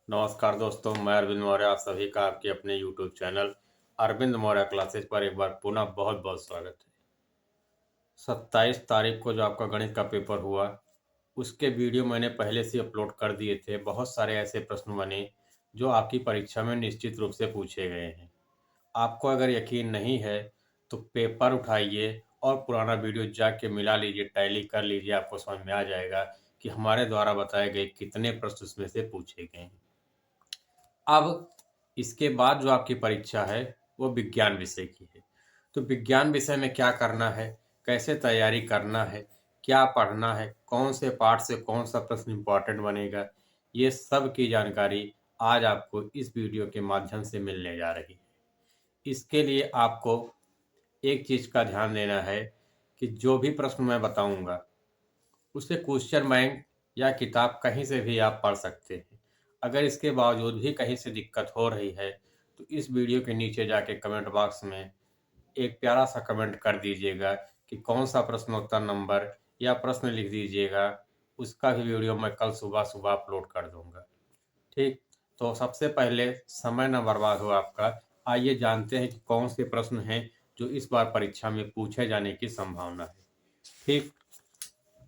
नमस्कार दोस्तों, मैं अरविंद मौर्य आप सभी का आपके अपने YouTube channel Arvind Maurya classes पर एक बार पुनः बहुत बहुत स्वागत है। 27 तारीख को जो आपका गणित का पेपर हुआ, उसके वीडियो मैंने पहले से अपलोड कर दिए थे। बहुत सारे ऐसे प्रश्न बने जो आपकी परीक्षा में निश्चित रूप से पूछे गए हैं। आपको अगर यकीन नहीं है तो पेपर उठाइए और पुराना वीडियो जाके मिला लीजिए, टैली कर लीजिए, आपको समझ में आ जाएगा कि हमारे द्वारा बताए गए कितने प्रश्न उसमें से पूछे गए हैं। अब इसके बाद जो आपकी परीक्षा है वो विज्ञान विषय की है। तो विज्ञान विषय में क्या करना है, कैसे तैयारी करना है, क्या पढ़ना है, कौन से पाठ से कौन सा प्रश्न इम्पोर्टेंट बनेगा, ये सब की जानकारी आज आपको इस वीडियो के माध्यम से मिलने जा रही है। इसके लिए आपको एक चीज़ का ध्यान देना है कि जो भी प्रश्न मैं बताऊंगा उसे क्वेश्चन बैंक या किताब कहीं से भी आप पढ़ सकते हैं। अगर इसके बावजूद भी कहीं से दिक्कत हो रही है तो इस वीडियो के नीचे जाके कमेंट बॉक्स में एक प्यारा सा कमेंट कर दीजिएगा कि कौन सा प्रश्नोत्तर नंबर या प्रश्न लिख दीजिएगा। उसका भी वीडियो मैं कल सुबह सुबह अपलोड कर दूंगा। ठीक, तो सबसे पहले समय न बर्बाद हो आपका, आइए जानते हैं कि कौन से प्रश्न हैं जो इस बार परीक्षा में पूछे जाने की संभावना है। ठीक,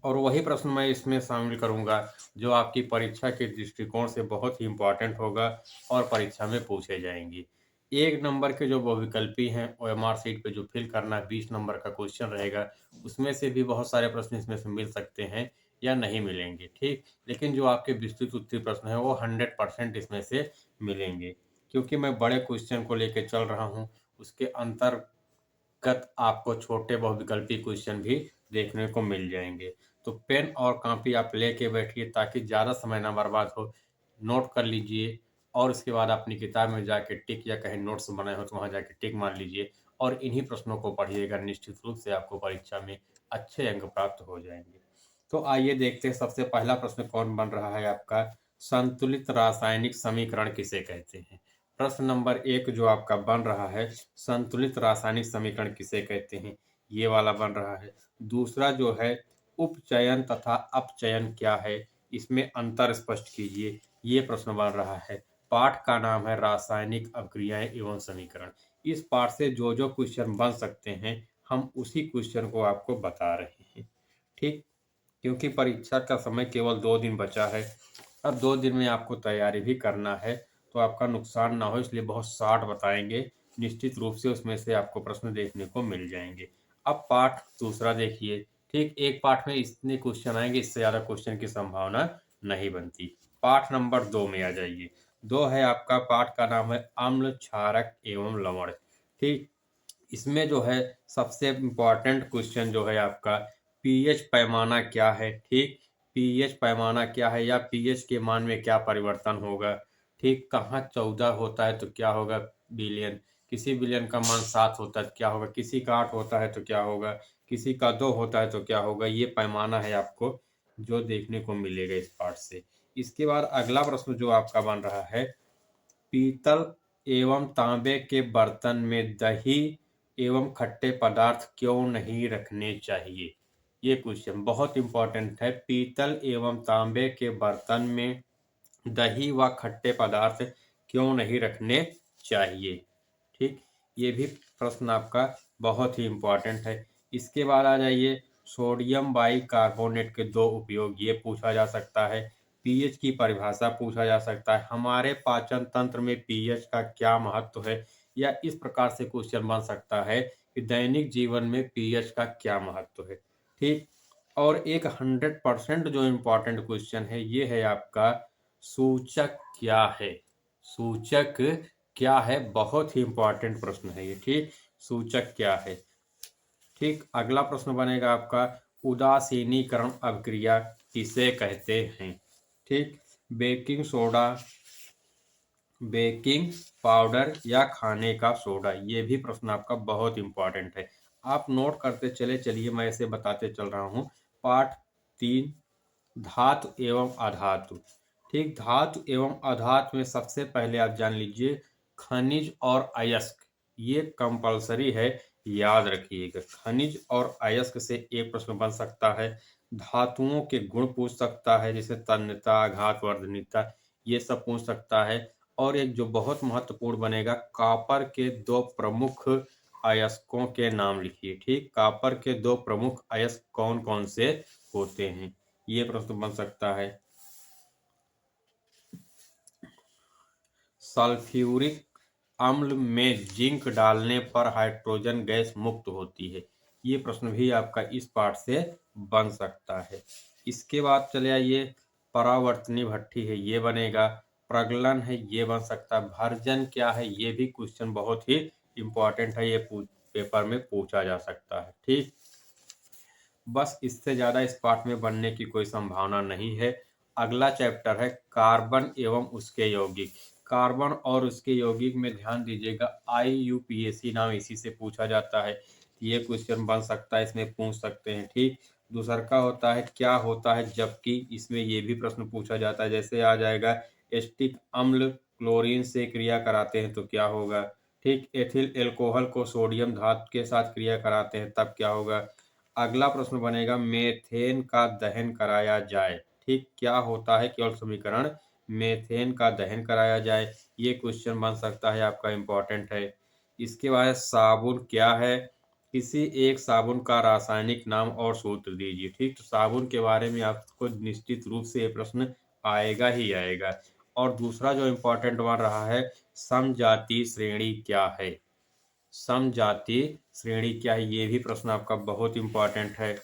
और वही प्रश्न मैं इसमें शामिल करूंगा जो आपकी परीक्षा के दृष्टिकोण से बहुत ही इम्पोर्टेंट होगा और परीक्षा में पूछे जाएंगे। 1 नंबर के जो बहुविकल्पी हैं ओएमआर शीट पे जो फिल करना 20 नंबर का क्वेश्चन रहेगा, उसमें से भी बहुत सारे प्रश्न इसमें से मिल सकते हैं या नहीं मिलेंगे। ठीक, लेकिन जो आपके विस्तृत उत्तरीय प्रश्न है वो 100% इसमें से मिलेंगे, क्योंकि मैं बड़े क्वेश्चन को लेकर चल रहा हूँ। उसके अंतर्गत आपको छोटे बहुविकल्पी क्वेश्चन भी देखने को मिल जाएंगे। तो पेन और कॉपी आप लेके बैठिए ताकि ज़्यादा समय ना बर्बाद हो। नोट कर लीजिए और उसके बाद अपनी किताब में जाके टिक या कहीं नोट्स बनाए हो तो वहाँ जाके टिक मार लीजिए और इन्हीं प्रश्नों को पढ़िएगा। निश्चित रूप से आपको परीक्षा में अच्छे अंक प्राप्त हो जाएंगे। तो आइए देखते हैं सबसे पहला प्रश्न कौन बन रहा है आपका। संतुलित रासायनिक समीकरण किसे कहते हैं? प्रश्न नंबर 1 जो आपका बन रहा है, संतुलित रासायनिक समीकरण किसे कहते हैं, ये वाला बन रहा है। दूसरा जो है, उपचयन तथा अपचयन क्या है, इसमें अंतर स्पष्ट कीजिए, ये प्रश्न बन रहा है। पाठ का नाम है रासायनिक अभिक्रियाएं एवं समीकरण। इस पाठ से जो जो क्वेश्चन बन सकते हैं हम उसी क्वेश्चन को आपको बता रहे हैं। ठीक, क्योंकि परीक्षा का समय केवल 2 दिन बचा है। अब 2 दिन में आपको तैयारी भी करना है, तो आपका नुकसान ना हो इसलिए बहुत शार्ट बताएंगे। निश्चित रूप से उसमें से आपको प्रश्न देखने को मिल जाएंगे। अब पाठ दूसरा देखिए। ठीक, एक पाठ में इतने क्वेश्चन आएंगे, इससे ज़्यादा क्वेश्चन की संभावना नहीं बनती। पाठ नंबर 2 में आ जाइए। 2 है आपका, पाठ का नाम है अम्ल क्षारक एवं लवण। ठीक, इसमें जो है सबसे इम्पोर्टेंट क्वेश्चन जो है आपका, पीएच पैमाना क्या है। ठीक, पीएच पैमाना क्या है या पीएच के मान में क्या परिवर्तन होगा। ठीक, कहाँ 14 होता है तो क्या होगा बिलियन, किसी बिलियन का मान 7 होता है तो क्या होगा, किसी का 8 होता है तो क्या होगा, किसी का 2 होता है तो क्या होगा। ये पैमाना है आपको जो देखने को मिलेगा इस पाठ से। इसके बाद अगला प्रश्न जो आपका बन रहा है, पीतल एवं तांबे के बर्तन में दही एवं खट्टे पदार्थ क्यों नहीं रखने चाहिए। ये क्वेश्चन बहुत इंपॉर्टेंट है। पीतल एवं तांबे के बर्तन में दही व खट्टे पदार्थ क्यों नहीं रखने चाहिए। ठीक, ये भी प्रश्न आपका बहुत ही इंपॉर्टेंट है। इसके बाद आ जाइए, सोडियम बाइकार्बोनेट के 2 उपयोग, ये पूछा जा सकता है। पीएच की परिभाषा पूछा जा सकता है। हमारे पाचन तंत्र में पीएच का क्या महत्व है, या इस प्रकार से क्वेश्चन बन सकता है कि दैनिक जीवन में पीएच का क्या महत्व है। ठीक, और एक 100% जो इम्पोर्टेंट क्वेश्चन है ये है आपका, सूचक क्या है। सूचक क्या है, बहुत ही इंपॉर्टेंट प्रश्न है ये। ठीक, सूचक क्या है। ठीक, अगला प्रश्न बनेगा आपका, उदासीनीकरण अभिक्रिया किसे कहते हैं। ठीक, बेकिंग सोडा, बेकिंग पाउडर या खाने का सोडा, ये भी प्रश्न आपका बहुत इंपॉर्टेंट है। आप नोट करते चले चलिए, मैं इसे बताते चल रहा हूँ। पाठ 3, धातु एवं अधातु। ठीक, धातु एवं अधातु में सबसे पहले आप जान लीजिए खनिज और अयस्क, ये कंपलसरी है, याद रखिएगा। खनिज और अयस्क से एक प्रश्न बन सकता है। धातुओं के गुण पूछ सकता है, जैसे तन्यता, आघात, वर्धनीयता, ये सब पूछ सकता है। और एक जो बहुत महत्वपूर्ण बनेगा, कॉपर के 2 प्रमुख अयस्कों के नाम लिखिए। ठीक, कॉपर के 2 प्रमुख अयस्क कौन-कौन से होते हैं? ये प्रश्न बन सकता है। सल्फ्यूरिक अम्ल में जिंक डालने पर हाइड्रोजन गैस मुक्त होती है। ये प्रश्न भी आपका इस पाठ से बन सकता है। इसके बाद चले आइए, परावर्तनी भट्ठी है, ये बनेगा। प्रगलन है, ये बन सकता है। भर्जन क्या है, ये भी क्वेश्चन बहुत ही इंपॉर्टेंट है, ये पेपर में पूछा जा सकता है। ठीक, बस इससे ज़्यादा इस पाठ में बनने की कोई संभावना नहीं है। अगला चैप्टर है कार्बन एवं उसके यौगिक। कार्बन और उसके यौगिक में ध्यान दीजिएगा, IUPAC नाम इसी से पूछा जाता है। ये क्वेश्चन बन सकता है, इसमें पूछ सकते हैं। ठीक, दूसरा का होता है क्या होता है जबकि, इसमें ये भी प्रश्न पूछा जाता है। जैसे आ जाएगा एस्टिक अम्ल क्लोरीन से क्रिया कराते हैं तो क्या होगा। ठीक, एथिल एल्कोहल को सोडियम धातु के साथ क्रिया कराते हैं तब क्या होगा। अगला प्रश्न बनेगा मेथेन का दहन कराया जाए। ठीक, क्या होता है केवल समीकरण, मेथेन का दहन कराया जाए। ये क्वेश्चन बन सकता है, आपका इम्पोर्टेंट है। इसके बाद साबुन क्या है, किसी एक साबुन का रासायनिक नाम और सूत्र दीजिए। ठीक, तो साबुन के बारे में आपको निश्चित रूप से ये प्रश्न आएगा ही आएगा। और दूसरा जो इम्पोर्टेंट बन रहा है, समजातीय श्रेणी क्या है। समजातीय श्रेणी क्या है, ये भी प्रश्न आपका बहुत इम्पोर्टेंट है।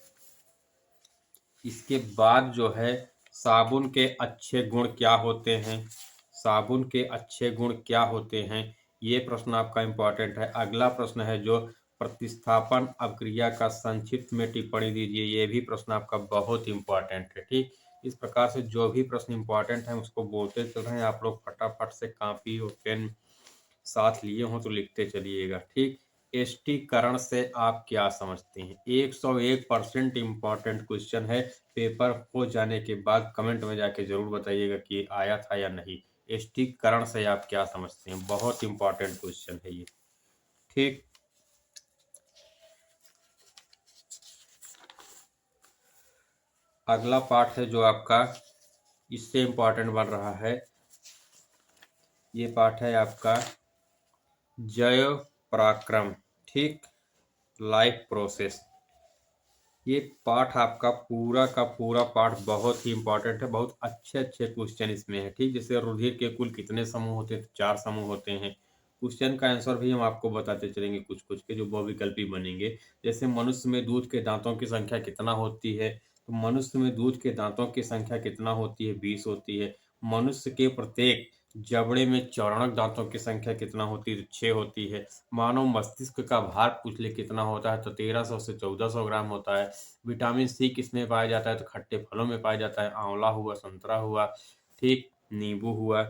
इसके बाद जो है, साबुन के अच्छे गुण क्या होते हैं, साबुन के अच्छे गुण क्या होते हैं, ये प्रश्न आपका इम्पोर्टेंट है। अगला प्रश्न है जो प्रतिस्थापन अभिक्रिया का संक्षिप्त में टिप्पणी दीजिए। ये भी प्रश्न आपका बहुत इम्पोर्टेंट है। ठीक, इस प्रकार से जो भी प्रश्न इम्पोर्टेंट है उसको बोलते चल रहे हैं आप लोग, फटाफट से कॉपी और पेन साथ लिए हों तो लिखते चलिएगा। ठीक, एष्टीकरण से आप क्या समझते हैं, 101% इम्पॉर्टेंट क्वेश्चन है। पेपर हो जाने के बाद कमेंट में जाके जरूर बताइएगा कि आया था या नहीं। एष्टीकरण से आप क्या समझते हैं, बहुत इम्पॉर्टेंट क्वेश्चन है ये। ठीक, अगला पार्ट है जो आपका इससे इम्पॉर्टेंट बन रहा है, ये पार्ट है आपका जैव पराक्रम। ठीक, लाइफ प्रोसेस। ये पाठ आपका पूरा का पूरा पाठ बहुत ही इंपॉर्टेंट है। बहुत अच्छे अच्छे क्वेश्चन इसमें है। ठीक, जैसे रुधिर के कुल कितने समूह होते हैं, तो 4 समूह होते हैं। क्वेश्चन का आंसर भी हम आपको बताते चलेंगे कुछ कुछ के, जो बहुविकल्पी बनेंगे। जैसे मनुष्य में दूध के दांतों की संख्या कितना होती है, तो मनुष्य में दूध के दांतों की संख्या कितना होती है, 20 होती है। मनुष्य के प्रत्येक जबड़े में चौड़नक दांतों की संख्या कितना होती है, तो 6 होती है। मानव मस्तिष्क का भार पूछ ले कितना होता है, तो 1300 से 1400 ग्राम होता है। विटामिन सी किसमें पाया जाता है, तो खट्टे फलों में पाया जाता है। आंवला हुआ, संतरा हुआ, ठीक, नींबू हुआ।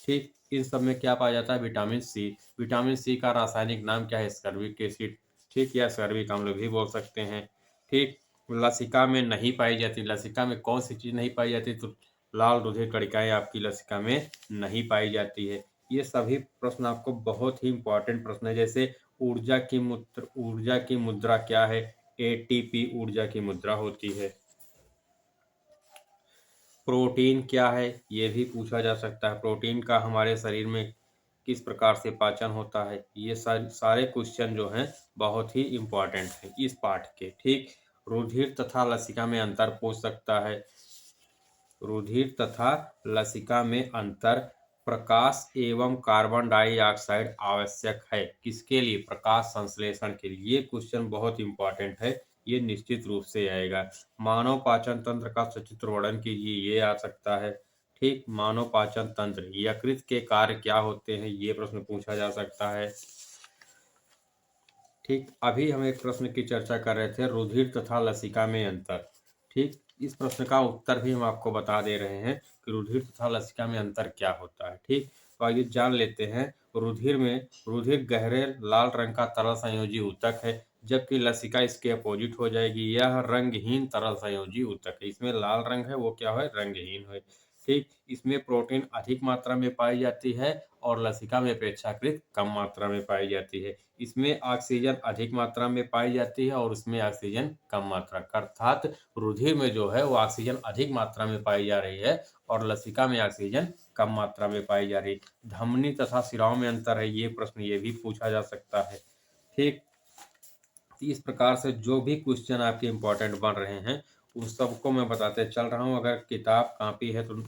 ठीक, इन सब में क्या पाया जाता है, विटामिन सी। विटामिन सी का रासायनिक नाम क्या है, स्कर्बिक एसिड। ठीक, या स्कर्बिक अम्ल भी बोल सकते हैं। ठीक, लसिका में नहीं पाई जाती, लसिका में कौन सी चीज नहीं पाई जाती, तो लाल रुधिर कणिकाएं आपकी लसिका में नहीं पाई जाती है। ये सभी प्रश्न आपको बहुत ही इंपॉर्टेंट प्रश्न है। जैसे ऊर्जा की मुद्रा क्या है, ATP ऊर्जा की मुद्रा होती है। प्रोटीन क्या है, ये भी पूछा जा सकता है। प्रोटीन का हमारे शरीर में किस प्रकार से पाचन होता है, ये सारे क्वेश्चन जो हैं बहुत ही इम्पोर्टेंट हैं इस पाठ के। ठीक, रुधिर तथा लसिका में अंतर पूछ सकता है। रुधिर तथा लसिका में अंतर, प्रकाश एवं कार्बन डाइऑक्साइड आवश्यक है किसके लिए, प्रकाश संश्लेषण के लिए। ये क्वेश्चन बहुत इंपॉर्टेंट है, ये निश्चित रूप से आएगा। मानव पाचन तंत्र का सचित्र वर्णन कीजिए, ये आ सकता है। ठीक, मानव पाचन तंत्र, यकृत के कार्य क्या होते हैं, ये प्रश्न पूछा जा सकता है। ठीक, अभी हम एक प्रश्न की चर्चा कर रहे थे, रुधिर तथा लसिका में अंतर। ठीक, इस प्रश्न का उत्तर भी हम आपको बता दे रहे हैं कि रुधिर तथा लसिका में अंतर क्या होता है। ठीक, तो आइए जान लेते हैं। रुधिर गहरे लाल रंग का तरल संयोजी ऊतक है, जबकि लसिका इसके अपोजिट हो जाएगी। यह रंगहीन तरल संयोजी ऊतक है। इसमें लाल रंग है, वो क्या है, रंगहीन है। ठीक, इसमें प्रोटीन अधिक मात्रा में पाई जाती है और लसिका में अपेक्षाकृत कम मात्रा में पाई जाती है। इसमें ऑक्सीजन अधिक मात्रा में पाई जाती है और उसमें ऑक्सीजन कम मात्रा, अर्थात रुधिर में जो है वो ऑक्सीजन अधिक मात्रा में पाई जा रही है और लसिका में ऑक्सीजन कम मात्रा में पाई जा रही है। धमनी तथा शिराओं में अंतर है, ये प्रश्न ये भी पूछा जा सकता है। ठीक, इस प्रकार से जो भी क्वेश्चन आपके इम्पोर्टेंट बन रहे हैं उन सबको मैं बताते चल रहा हूँ। अगर किताब कापी है तो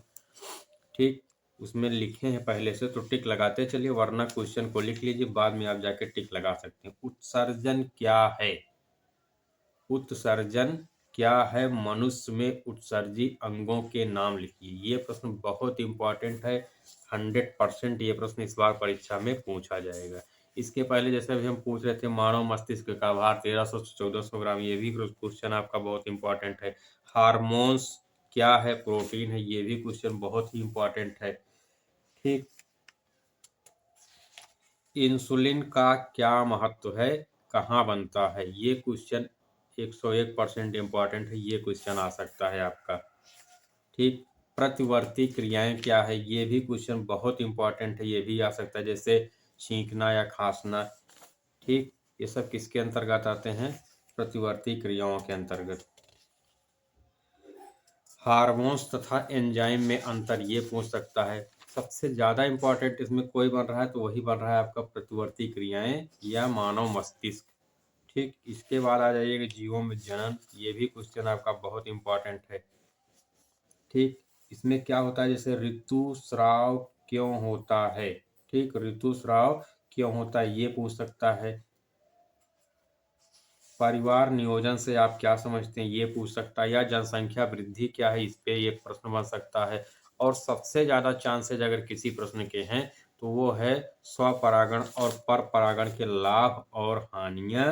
ठीक उसमें लिखे हैं पहले से तो टिक लगाते चलिए, वरना क्वेश्चन को लिख लीजिए, बाद में आप जाके टिक लगा सकते हैं। उत्सर्जन क्या है? उत्सर्जन क्या है? मनुष्य में उत्सर्जी अंगों के नाम लिखिए। ये प्रश्न बहुत इंपॉर्टेंट है, 100% ये प्रश्न इस बार परीक्षा में पूछा जाएगा। इसके पहले जैसे अभी हम पूछ रहे थे मानव मस्तिष्क का भार 1300 से 1400 ग्राम, ये भी क्वेश्चन आपका बहुत इंपॉर्टेंट है। हार्मोन्स क्या है? प्रोटीन है, ये भी क्वेश्चन बहुत ही इंपॉर्टेंट है। ठीक, इंसुलिन का क्या महत्व है? कहाँ बनता है? ये क्वेश्चन 101% इम्पॉर्टेंट है, ये क्वेश्चन आ सकता है आपका। ठीक, प्रतिवर्ती क्रियाएं क्या है? ये भी क्वेश्चन बहुत इंपॉर्टेंट है, ये भी आ सकता है, जैसे छींकना या खांसना। ठीक, ये सब किसके अंतर्गत आते हैं? प्रतिवर्ती क्रियाओं के अंतर्गत। हार्मोन्स तथा एंजाइम में अंतर, ये पूछ सकता है। सबसे ज्यादा इंपॉर्टेंट इसमें कोई बन रहा है तो वही बन रहा है आपका प्रतिवर्ती क्रियाएं या मानव मस्तिष्क। ठीक, इसके बाद आ जाइएगा जीवों में जनन, ये भी क्वेश्चन आपका बहुत इंपॉर्टेंट है। ठीक, इसमें क्या होता है, जैसे ऋतुस्राव क्यों होता है? ठीक, ऋतुस्राव क्यों होता है, ये पूछ सकता है। परिवार नियोजन से आप क्या समझते हैं, ये पूछ सकता है। या जनसंख्या वृद्धि क्या है, इस पे ये प्रश्न बन सकता है। और सबसे ज्यादा चांसेज अगर किसी प्रश्न के हैं तो वो है स्वपरागण और पर परागण के लाभ और हानियां।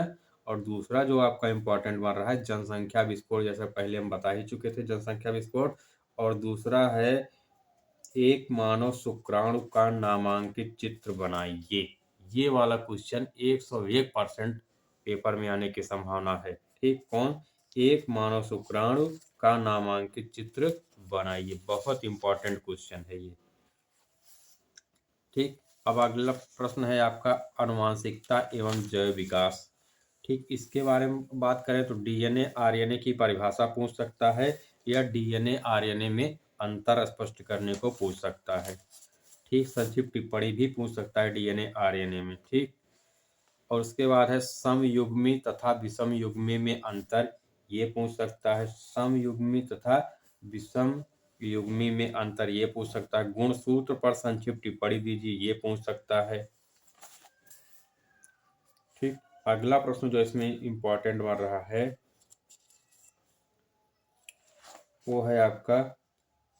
और दूसरा जो आपका इम्पोर्टेंट बन रहा है जनसंख्या विस्फोट, जैसे पहले हम बता ही चुके थे जनसंख्या विस्फोट। और दूसरा है एक मानव शुक्राणु का नामांकित चित्र बनाइए। ये वाला क्वेश्चन 101% पेपर में आने की संभावना है। ठीक, कौन? एक मानव शुक्राणु का नामांकित चित्र बनाइए, बहुत इंपॉर्टेंट क्वेश्चन है ये। ठीक, अब अगला प्रश्न है आपका अनुवांशिकता एवं जैव विकास। ठीक, इसके बारे में बात करें तो डीएनए आरएनए की परिभाषा पूछ सकता है, या डीएनए आरएनए में अंतर स्पष्ट करने को पूछ सकता है। ठीक, संक्षिप्त टिप्पणी भी पूछ सकता है डीएनए आरएनए में। ठीक, और उसके बाद है समयुग्मी तथा विषम युग्मी में अंतर, ये पूछ सकता है। समयुग्मी तथा विषम युग्मी में अंतर, ये पूछ सकता है। गुणसूत्र पर संक्षिप्त टिप्पणी दीजिए, ये पूछ सकता है। ठीक, अगला प्रश्न जो इसमें इंपॉर्टेंट बन रहा है वो है आपका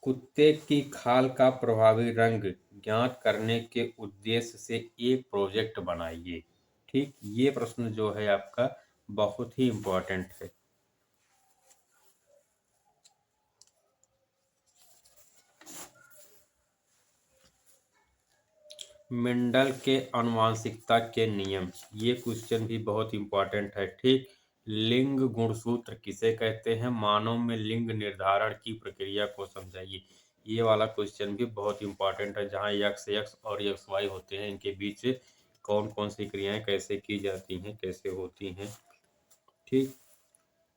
कुत्ते की खाल का प्रभावी रंग ज्ञात करने के उद्देश्य से एक प्रोजेक्ट बनाइए। ठीक, ये प्रश्न जो है आपका बहुत ही इंपॉर्टेंट है। मेंडल के आनुवंशिकता के नियम, ये क्वेश्चन भी बहुत इंपॉर्टेंट है। ठीक, लिंग गुणसूत्र किसे कहते हैं? मानव में लिंग निर्धारण की प्रक्रिया को समझाइए। ये वाला क्वेश्चन भी बहुत इंपॉर्टेंट है, जहाँ यक्स एक्स और यक्स वाई होते हैं, इनके बीच कौन कौन सी क्रियाएं कैसे की जाती हैं, कैसे होती हैं। ठीक,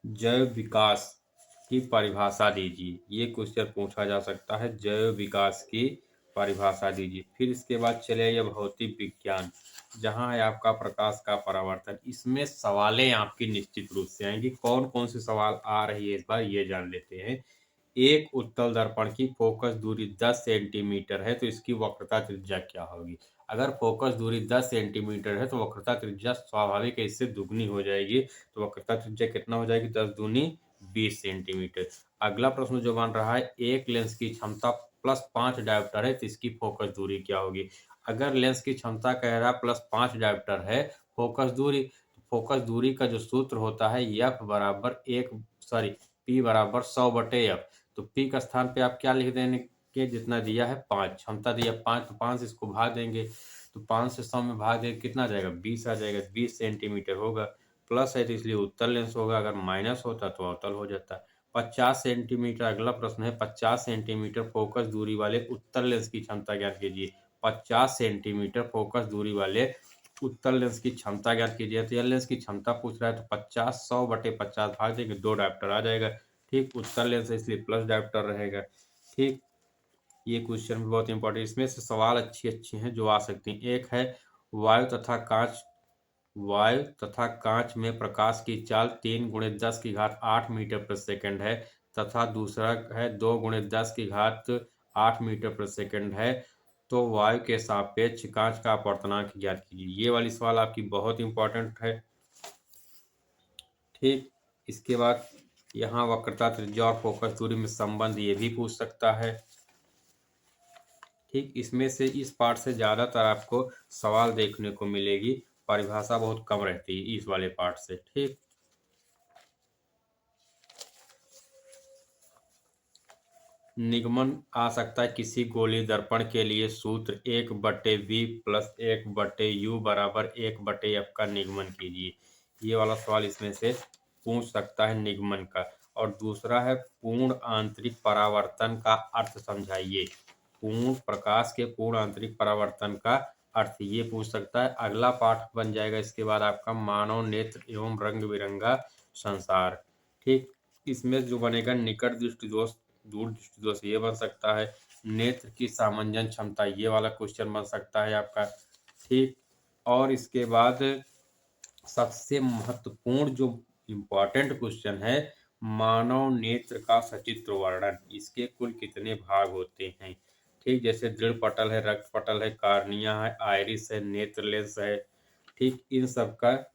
जैव विकास की परिभाषा दीजिए, ये क्वेश्चन पूछा जा सकता है। जैव विकास की परिभाषा दीजिए। फिर इसके बाद चले आइए भौतिक विज्ञान, जहाँ है आपका प्रकाश का परावर्तन। इसमें सवालें आपकी निश्चित रूप से आएंगी। कौन कौन से सवाल आ रही है इस बार ये जान लेते हैं। एक उत्तल दर्पण की फोकस दूरी 10 सेंटीमीटर है तो इसकी वक्रता त्रिज्या क्या होगी? अगर फोकस दूरी 10 सेंटीमीटर है तो वक्रता त्रिज्या स्वाभाविक है, इससे दुगनी हो जाएगी। तो वक्रता त्रिज्या कितना हो जाएगी? 10 दूनी 20 सेंटीमीटर। अगला प्रश्न जो बन रहा है, एक लेंस की क्षमता +5 डायोप्टर है तो इसकी फोकस दूरी क्या होगी? अगर लेंस की क्षमता कह रहा है +5 डायोप्टर है, फोकस दूरी का जो सूत्र होता है एफ बराबर एक सॉरी पी बराबर 100/f। तो पी का स्थान पे आप क्या लिख देंगे? जितना दिया है 5, क्षमता दिया 5 तो 5 से इसको भाग देंगे, तो 5 से 100 में भाग देंगे, कितना जाएगा? 20 आ जाएगा। 20 सेंटीमीटर होगा। प्लस है तो इसलिए उत्तल लेंस होगा, अगर माइनस होता तो अवतल हो जाता। 50 सेंटीमीटर अगला प्रश्न है। 50 सेंटीमीटर फोकस दूरी वाले उत्तल लेंस की क्षमता ज्ञात कीजिए। 50 सेंटीमीटर फोकस दूरी वाले उत्तल लेंस की क्षमता ज्ञात कीजिए। तो यह लेंस की क्षमता पूछ रहा है तो 50 100/50 भाग देंगे, 2 डायोप्टर आ जाएगा। ठीक, उत्तल लेंस है इसलिए प्लस डायोप्टर रहेगा। ठीक, ये क्वेश्चन भी बहुत इंपॉर्टेंट, इसमें से सवाल अच्छी अच्छी हैं जो आ सकती हैं। एक है वायु तथा कांच वायु तथा कांच में प्रकाश की चाल 3 × 10⁸ है तथा दूसरा है 2 × 10⁸ है, तो वायु के सापेक्ष कांच का अपवर्तनांक ज्ञात कीजिए। ये वाली सवाल आपकी बहुत इंपॉर्टेंट है। ठीक, इसके बाद यहाँ वक्रता, त्रिज्या और फोकस दूरी में संबंध, ये भी पूछ सकता है। ठीक, इसमें से इस पार्ट से ज़्यादातर आपको सवाल देखने को मिलेगी, परिभाषा बहुत कम रहती है इस वाले पार्ट से। ठीक, निगमन आ सकता है किसी गोलीय दर्पण के लिए सूत्र 1/V+1/U = 1/F का निगमन कीजिए। ये वाला सवाल इसमें से पूछ सकता है निगमन का। और दूसरा है पूर्ण आंतरिक परावर्तन का अर्थ समझाइए। प्रकाश के पूर्ण आंतरिक परावर्तन का अर्थ ये पूछ सकता है। अगला पाठ बन जाएगा इसके बाद आपका मानव नेत्र एवं रंग बिरंगा संसार। ठीक, इसमें जो बनेगा निकट दृष्टि दोष, दूर दृष्टि दोष, ये बन सकता है। नेत्र की सामंजन क्षमता, ये वाला क्वेश्चन बन सकता है आपका। ठीक, और इसके बाद सबसे महत्वपूर्ण जो इम्पोर्टेंट क्वेश्चन है, मानव नेत्र का सचित्र वर्णन। इसके कुल कितने भाग होते हैं? ठीक, जैसे दृढ़ पटल है, रक्त पटल है, कार्निया है, आइरिस है, नेत्र लेंस है। ठीक, इन सब का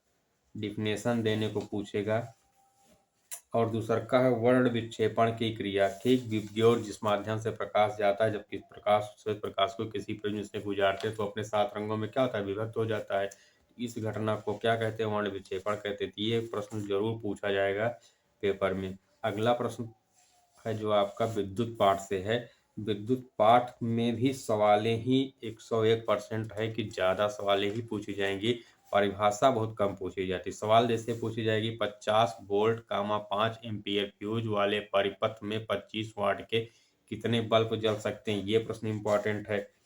डिफिनेशन देने को पूछेगा। और दूसरा का है वर्ण विक्षेपण की क्रिया। ठीक, विद्युत जिस माध्यम से प्रकाश जाता है, जबकि प्रकाश को किसी प्रिज्म से गुजारते हैं तो अपने 7 रंगों में क्या होता है, विभक्त हो जाता है। इस घटना को क्या कहते हैं, वर्ण विक्षेपण कहते हैं। ये प्रश्न जरूर पूछा जाएगा पेपर में। अगला प्रश्न है जो आपका विद्युत पाठ से है। विद्युत पाठ में भी सवालें ही 101% है कि ज़्यादा सवालें ही पूछी जाएंगी, परिभाषा बहुत कम पूछी जाती। सवाल जैसे पूछी जाएगी 50 वोल्ट 5 एम्पीयर फ्यूज वाले परिपथ में 25 वाट के कितने बल्ब जल सकते हैं, ये प्रश्न इंपॉर्टेंट है।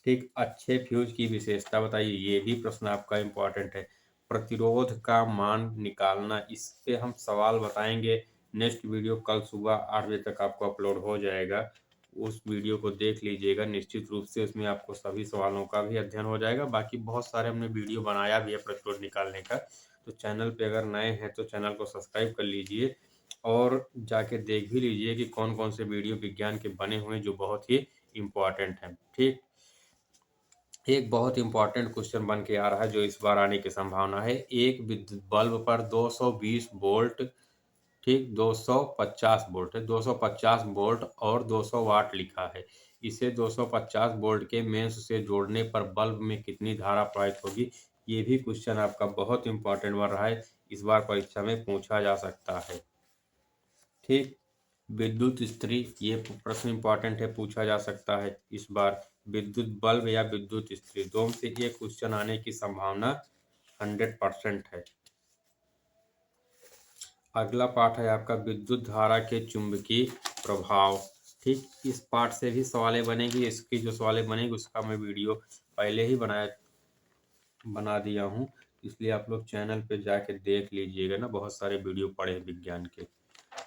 ठीक, अच्छे फ्यूज की विशेषता बताइए, ये भी प्रश्न आपका इंपॉर्टेंट है। प्रतिरोध का मान निकालना, इस पे हम सवाल बताएंगे। नेक्स्ट वीडियो कल सुबह 8 बजे तक आपको अपलोड हो जाएगा, उस वीडियो को देख लीजिएगा। निश्चित रूप से उसमें आपको सभी सवालों का भी अध्ययन हो जाएगा। बाकी बहुत सारे हमने वीडियो बनाया भी है प्रतिरोध निकालने का, तो चैनल पे अगर नए हैं तो चैनल को सब्सक्राइब कर लीजिए और जाके देख भी लीजिए कि कौन कौन से वीडियो विज्ञान के बने हुए हैं जो बहुत ही इम्पोर्टेंट हैं। ठीक, एक बहुत इंपॉर्टेंट क्वेश्चन बन के आ रहा है जो इस बार आने की संभावना है। एक विद्युत बल्ब पर 220 वोल्ट, ठीक, 250 वोल्ट है, 250 वोल्ट और 200 वाट लिखा है। इसे 250 वोल्ट के मेंस से जोड़ने पर बल्ब में कितनी धारा प्रवाहित होगी? ये भी क्वेश्चन आपका बहुत इंपॉर्टेंट बन रहा है, इस बार परीक्षा में पूछा जा सकता है। ठीक, विद्युत इस्त्री, ये प्रश्न इंपॉर्टेंट है, पूछा जा सकता है इस बार। विद्युत बल्ब या विद्युत इस्त्री, दोनों से एक क्वेश्चन आने की संभावना 100% है। अगला पाठ है आपका विद्युत धारा के चुंबकीय प्रभाव। ठीक, इस पाठ से भी सवालें बनेगी। इसकी जो सवालें बनेगी उसका मैं वीडियो पहले ही बना दिया हूँ, इसलिए आप लोग चैनल पे जाके देख लीजिएगा ना, बहुत सारे वीडियो पड़े हैं विज्ञान के।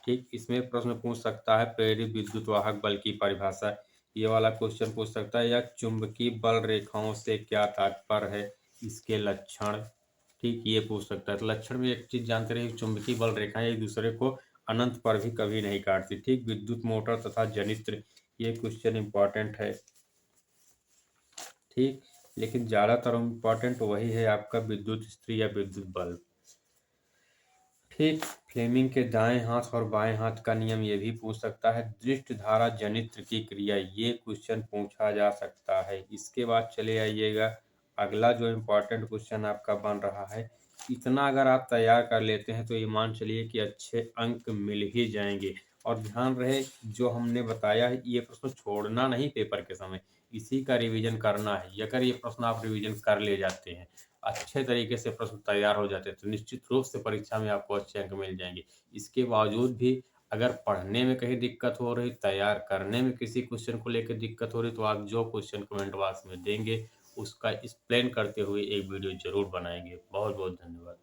ठीक, इसमें प्रश्न पूछ सकता है प्रेरित विद्युत वाहक बल की परिभाषा। ये वाला क्वेश्चन पूछ सकता है। या चुंबकीय बल रेखाओं से क्या तात्पर्य है, इसके लक्षण। ठीक, ये पूछ सकता है। तो लक्षण में एक चीज जानते रहिए, चुंबकीय बल रेखाएं एक दूसरे को अनंत पर भी कभी नहीं काटती। ठीक, विद्युत मोटर तथा जनित्र, ये क्वेश्चन इंपॉर्टेंट है। ठीक, लेकिन ज्यादातर इम्पोर्टेंट वही है आपका विद्युत इस्त्री या विद्युत बल्ब। ठीक, फ्लेमिंग के दाएं हाथ और बाएं हाथ का नियम, ये भी पूछ सकता है। दृष्ट धारा जनित्र की क्रिया, ये क्वेश्चन पूछा जा सकता है। इसके बाद चले आइएगा, अगला जो इम्पोर्टेंट क्वेश्चन आपका बन रहा है। इतना अगर आप तैयार कर लेते हैं तो ये मान चलिए कि अच्छे अंक मिल ही जाएंगे। और ध्यान रहे, जो हमने बताया है ये प्रश्न छोड़ना नहीं पेपर के समय, इसी का रिवीजन करना है। अगर ये प्रश्न आप रिवीजन कर ले जाते हैं, अच्छे तरीके से प्रश्न तैयार हो जाते हैं, तो निश्चित रूप से परीक्षा में आपको अच्छे अंक मिल जाएंगे। इसके बावजूद भी अगर पढ़ने में कहीं दिक्कत हो रही, तैयार करने में किसी क्वेश्चन को लेकर दिक्कत हो रही, तो आप जो क्वेश्चन कमेंट बॉक्स में देंगे उसका एक्सप्लेन करते हुए एक वीडियो जरूर बनाएंगे। बहुत बहुत धन्यवाद।